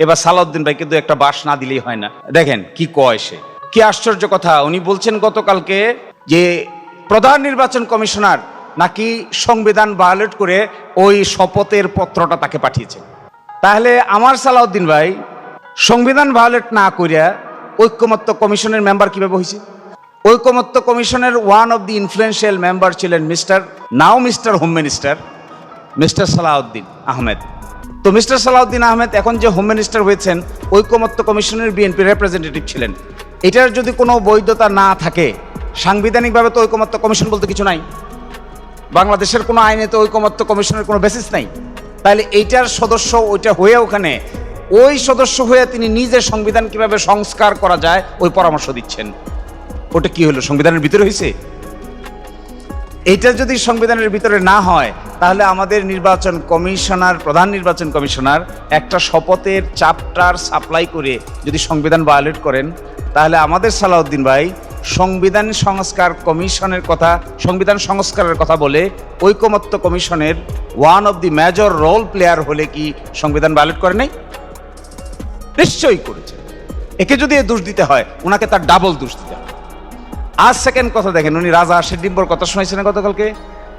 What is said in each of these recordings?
এবার সালাউদ্দিন ভাইকে দু একটা বাস না দিলেই হয় না। দেখেন কি কয় সে, কি আশ্চর্য কথা। উনি বলছেন গতকালকে যে প্রধান নির্বাচন কমিশনার নাকি সংবিধান ভায়োলেট করে ওই শপথের পত্রটা তাকে পাঠিয়েছে। তাহলে আমার সালাউদ্দিন ভাই সংবিধান ভায়োলেট না করিয়া ঐক্যমত্য কমিশনের মেম্বার কিভাবে হয়েছে? ঐক্যমত্য কমিশনের one of the influential member ছিলেন mister home minister mister Salahuddin Ahmed. তো মিস্টার সালাউদ্দিন আহমেদ এখন যে হোম মিনিস্টার হয়েছেন, ঐক্যমত্য কমিশনের বিএনপি রিপ্রেজেন্টেটিভ ছিলেন। এটার যদি কোনো বৈধতা না থাকে, সাংবিধানিকভাবে তো ঐক্যমত্য কমিশন বলতে কিছু নাই, বাংলাদেশের কোনো আইনে তো ঐক্যমত্য কমিশনের কোনো বেসিস নাই। তাহলে এইটার সদস্য ওইটা হয়ে ওখানে ওই সদস্য হয়ে তিনি নিজের সংবিধান কিভাবে সংস্কার করা যায় ওই পরামর্শ দিচ্ছেন। ওটা কি হলো, সংবিধানের ভিতরে হয়েছে? এইটা যদি সংবিধানের ভিতরে না হয়, তাহলে আমাদের নির্বাচন কমিশনার, প্রধান নির্বাচন কমিশনার একটা শপথের চ্যাপ্টার সাপ্লাই করে যদি সংবিধান ভায়োলেট করেন, তাহলে আমাদের সালাউদ্দিন ভাই সংবিধান সংস্কার কমিশনের কথা, সংবিধান সংস্কারের কথা বলে ঐকমত্য কমিশনের one of the major role player হলে কি সংবিধান ভায়োলেট করে নাই? নিশ্চয়ই করেছে। একে যদি দোষ দিতে হয়, ওনাকে তার ডাবল দোষ দিতে হয়। আর সেকেন্ড কথা দেখেন, উনি রাজাহাঁসের ডিম্বর কথা শুনেছেন গতকালকে,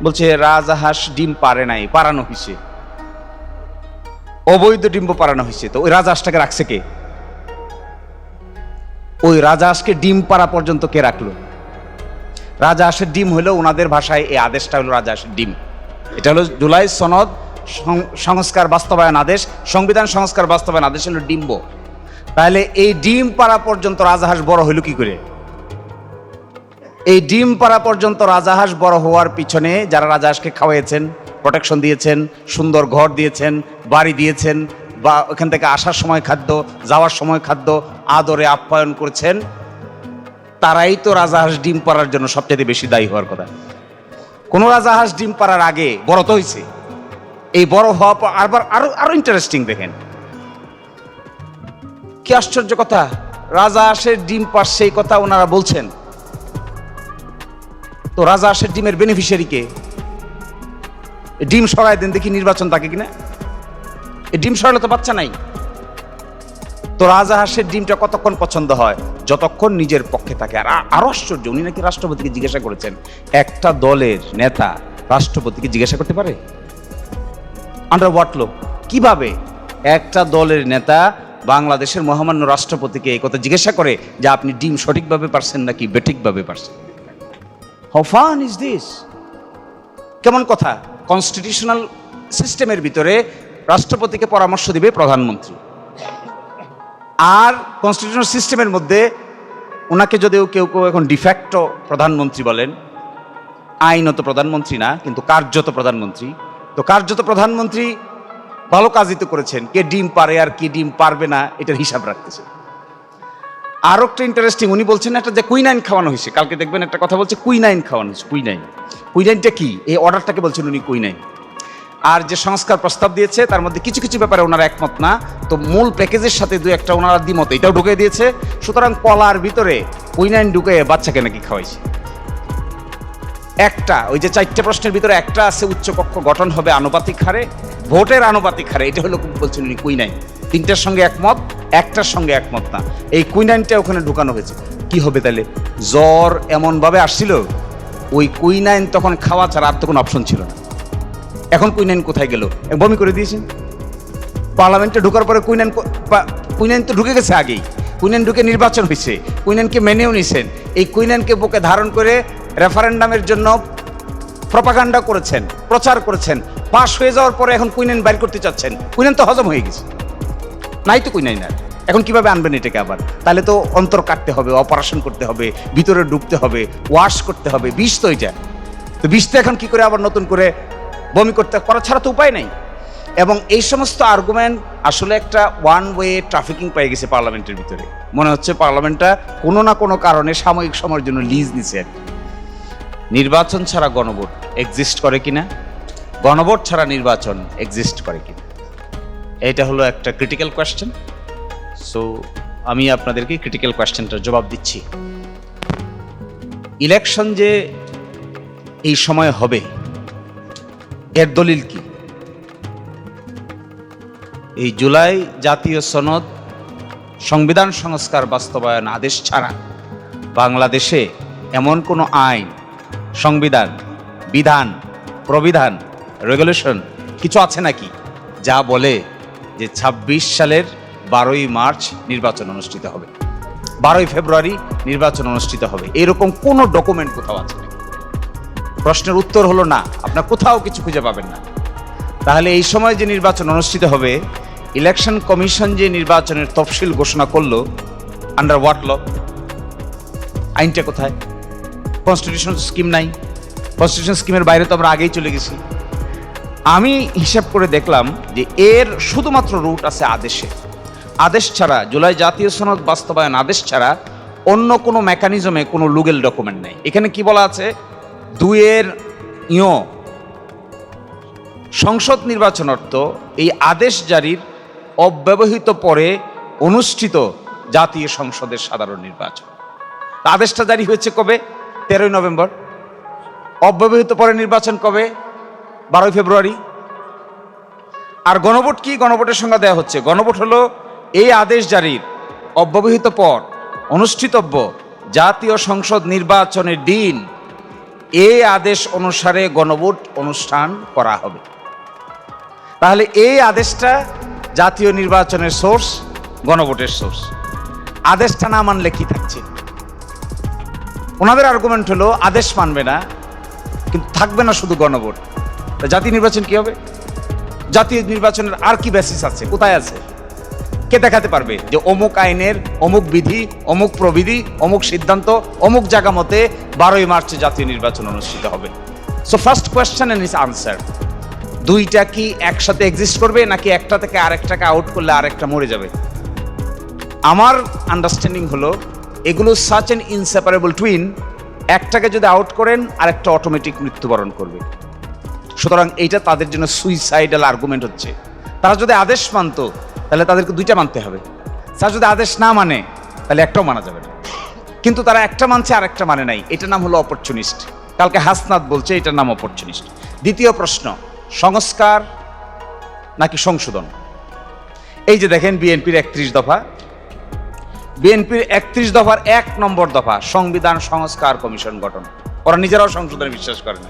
বলছে রাজাহাঁস ডিম পারে নাই, পারানো হয়েছে, অবৈধ ডিম্ব পারানো হয়েছে। তো ওই রাজাহাঁসটাকে রাখছে কে? ওই রাজাহাঁসকে ডিম পাড়া পর্যন্ত কে রাখলো? রাজাহাঁসের ডিম হলো ওনাদের ভাষায়, এই আদেশটা হলো রাজাহাঁসের ডিম। এটা হলো জুলাই সনদ সংস্কার বাস্তবায়ন আদেশ, সংবিধান সংস্কার বাস্তবায়ন আদেশ হলো ডিম্ব। তাহলে এই ডিম পাড়া পর্যন্ত রাজাহাঁস বড় হইল কি করে? এই ডিম পাড়া পর্যন্ত রাজাহাঁস বড় হওয়ার পিছনে যারা রাজাহাঁসকে খাওয়াইছেন, প্রোটেকশন দিয়েছেন, সুন্দর ঘর দিয়েছেন, বাড়ি দিয়েছেন, বা ওখান থেকে আসার সময় খাদ্য, যাওয়ার সময় খাদ্য, আদরে আপ্যায়ন করছেন, তারাই তো রাজাহাঁস ডিম পাড়ার জন্য সবচেয়ে বেশি দায়ী হওয়ার কথা। কোন রাজাহাঁস ডিম পাড়ার আগে বড় তো হয়েছে। এই বড় হওয়া পর আরো ইন্টারেস্টিং দেখেন, কি আশ্চর্য কথা। রাজাহাঁসের ডিম পাড়ছে এই কথা ওনারা বলছেন, তো রাজাহাঁসের ডিমের বেনিফিশিয়ারি কে? ডিম সরাই দেন দেখি নির্বাচন থাকে কিনা। এই ডিম সরালে তো বাচ্চা নাই। তো রাজাহাঁসের ডিমটা কতক্ষণ পছন্দ হয়? যতক্ষণ নিজের পক্ষে থাকে। আর আরো আশ্চর্য, উনি নাকি রাষ্ট্রপতিকে জিজ্ঞাসা করেছেন, একটা দলের নেতা রাষ্ট্রপতিকে জিজ্ঞাসা করতে পারে? আন্ডার হোয়াট ল? কিভাবে একটা দলের নেতা বাংলাদেশের মহামান্য রাষ্ট্রপতিকে এই কথা জিজ্ঞাসা করে যে আপনি ডিম সঠিকভাবে পারছেন নাকি বেঠিকভাবে পারছেন? How fun is this? কেমন কথা? কনস্টিটিউশনাল সিস্টেমের ভিতরে রাষ্ট্রপতিকে পরামর্শ দিবে প্রধানমন্ত্রী, আর কনস্টিটিউশনাল সিস্টেমের মধ্যে ওনাকে যদিও কেউ কেউ এখন ডিফ্যাক্টো প্রধানমন্ত্রী বলেন, আইনত প্রধানমন্ত্রী না কিন্তু কার্যত প্রধানমন্ত্রী। তো কার্যত প্রধানমন্ত্রী ভালো কাজই তো করেছেন, কে ডিম পারে আর কি ডিম পারবে না এটার হিসাব রাখতেছে। আরো একটা ইন্টারেস্টিং, উনি বলছেন একটা যে কুইনাইন খাওয়ানো হয়েছে, কালকে দেখবেন একটা কথা বলছে কুইনাইন খাওয়ানো হয়েছে। কুইনাইনটা কি? এই অর্ডারটাকে বলছেন উনি কুইনাইন। আর যে সংস্কার প্রস্তাব দিয়েছে তার মধ্যে কিছু কিছু ব্যাপারে ওনারা একমত না, তো মূল প্যাকেজের সাথে দু একটা ওনারা দ্বিমত, এটাও ঢুকে দিয়েছে। সুতরাং কলার ভিতরে কুইনাইন ঢুকে বাচ্চাকে নাকি খাওয়াইছে। একটা ওই যে 4টে প্রশ্নের ভিতরে একটা আছে উচ্চকক্ষ গঠন হবে আনুপাতিক হারে, ভোটের আনুপাতিক হারে, এটা হলো বলছেন উনি কুইনাইন। 3টার সঙ্গে একমত, একটার সঙ্গে একমত না, এই কুইনাইনটা ওখানে ঢুকানো হয়েছে। কি হবে তাহলে? জ্বর এমন ভাবে আসছিল, ওই কুইনাইন তখন খাওয়া ছাড়া আর তো কোনো অপশন ছিল না। এখন কুইনাইন কোথায় গেল? বমি করে দিয়েছেন। পার্লামেন্টে ঢোকার পরে কুইনাইন তো ঢুকে গেছে আগেই, কুইনাইন ঢুকে নির্বাচন হয়েছে, কুইনাইনকে মেনেও নিছেন। এই কুইনাইনকে বুকে ধারণ করে রেফারেন্ডামের জন্য প্রপাগান্ডা করেছেন, প্রচার করেছেন, পাশ হয়ে যাওয়ার পরে এখন কুইনাইন বাইর করতে চাচ্ছেন। কুইনাইন তো হজম হয়ে গেছে, নাই তো কুইনাইন আর। এখন কিভাবে আনবেন এটাকে আবার? তাহলে তো অন্তর কাটতে হবে, অপারেশন করতে হবে, ভিতরে ঢুকতে হবে, ওয়াশ করতে হবে, বিষ তো এটা। তো বিষ তো এখন কি করে আবার নতুন করে বমি করতে করা ছাড়া তো উপায় নেই। এবং এই সমস্ত আর্গুমেন্ট আসলে একটা ওয়ান ওয়ে ট্রাফিকিং পেয়ে গেছে পার্লামেন্টের ভিতরে। মনে হচ্ছে পার্লামেন্টটা কোনো না কোনো কারণে সাময়িক সময়ের জন্য লিজ নিছে। নির্বাচন ছাড়া গণভোট এক্সিস্ট করে কিনা, গণভোট ছাড়া নির্বাচন এক্সিস্ট করে কিনা, এটা হলো একটা ক্রিটিক্যাল কোয়েশ্চেন। সো আমি আপনাদেরকে ক্রিটিক্যাল কোয়েশ্চেনটার জবাব দিচ্ছি। ইলেকশন যে এই সময় হবে এর দলিল কি? এই জুলাই জাতীয় সনদ সংবিধান সংস্কার বাস্তবায়ন আদেশ ছাড়া বাংলাদেশে এমন কোনো আইন, সংবিধান, বিধান, প্রবিধান, রেগুলেশন কিছু আছে নাকি যা বলে যে ২৬ সালের ১২ই মার্চ নির্বাচন অনুষ্ঠিত হবে, ১২ই ফেব্রুয়ারি নির্বাচন অনুষ্ঠিত হবে? এরকম কোনো ডকুমেন্ট কোথাও আছে নাকি? প্রশ্নের উত্তর হলো না, আপনার কোথাও কিছু খুঁজে পাবেন না। তাহলে এই সময় যে নির্বাচন অনুষ্ঠিত হবে, ইলেকশন কমিশন যে নির্বাচনের তফসিল ঘোষণা করলো, আন্ডার হোয়াট ল? আইনটা কোথায়? কনস্টিটিউশন স্কিম নাই। কনস্টিটিউশন স্কিমের বাইরে তো আমরা আগেই চলে গেছি। আমি হিসাব করে দেখলাম যে এর শুধুমাত্র রুট আছে আদেশে। আদেশ ছাড়া, জুলাই জাতীয় সনদ বাস্তবায়ন আদেশ ছাড়া অন্য কোনো মেকানিজমে কোনো লিগ্যাল ডকুমেন্ট নেই। এখানে কি বলা আছে? ২-এর সংসদ নির্বাচন অর্থ এই আদেশ জারির অব্যবহিত পরে অনুষ্ঠিত জাতীয় সংসদের সাধারণ নির্বাচন। আদেশটা জারি হয়েছে কবে? ১৩ই নভেম্বর। অব্যবহিত পরে নির্বাচন কবে? ১২ই ফেব্রুয়ারি। আর গণভোট কি? গণভোটের সংজ্ঞা দেওয়া হচ্ছে। গণভোট হলো এই আদেশ জারির অব্যবহিত পর অনুষ্ঠিতব্য জাতীয় সংসদ নির্বাচনের দিন এই আদেশ অনুসারে গণভোট অনুষ্ঠান করা হবে। তাহলে এই আদেশটা জাতীয় নির্বাচনের সোর্স, গণভোটের সোর্স। আদেশটা না মানলে কি থাকছে? ওনাদের আর্গুমেন্ট হলো আদেশ মানবে না, কিন্তু থাকবে না শুধু গণভোট। জাতীয় নির্বাচন কি হবে? জাতীয় নির্বাচনের আর কি বেসিস আছে? কোথায় আছে? কে দেখাতে পারবে যে অমুক আইনের অমুক বিধি, অমুক প্রবিধি, অমুক সিদ্ধান্ত, অমুক জায়গা মতে ১২ই মার্চে জাতীয় নির্বাচন অনুষ্ঠিত হবে? So first question and its answer. দুইটা কি একসাথে এক্সিস্ট করবে, নাকি একটা থেকে আরেকটাকে আউট করলে আরেকটা মরে যাবে? আমার আন্ডারস্ট্যান্ডিং হলো এগুলো সাচ এন ইনসেপারেবল টুইন। একটাকে যদি আউট করেন আরেকটা অটোমেটিক মৃত্যুবরণ করবে। সুতরাং এইটা তাদের জন্য সুইসাইডাল আর্গুমেন্ট হচ্ছে। তারা যদি আদেশ মানত তাহলে তাদেরকে দুইটা মানতে হবে। তারা যদি আদেশ না মানে তাহলে একটাও মানা যাবে না। কিন্তু তারা একটা মানছে আর একটা মানে নাই। এটার নাম হলো অপরচুনিস্ট। কালকে হাসনাত বলছে এটার নাম অপরচুনিস্ট। দ্বিতীয় প্রশ্ন, সংস্কার নাকি সংশোধন? এই যে দেখেন বিএনপির ৩১ দফা, বিএনপির ৩১ দফার ১ নম্বর দফা সংবিধান সংস্কার কমিশন গঠন। ওরা নিজেরাও সংশোধনে বিশ্বাস করে না।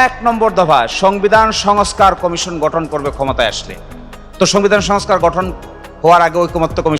১ নম্বর দফা সংবিধান সংস্কার কমিশন গঠন করবে ক্ষমতায় আসলে। তো সংবিধান সংস্কার গঠন হওয়ার আগে ঐকমত্য কমিশন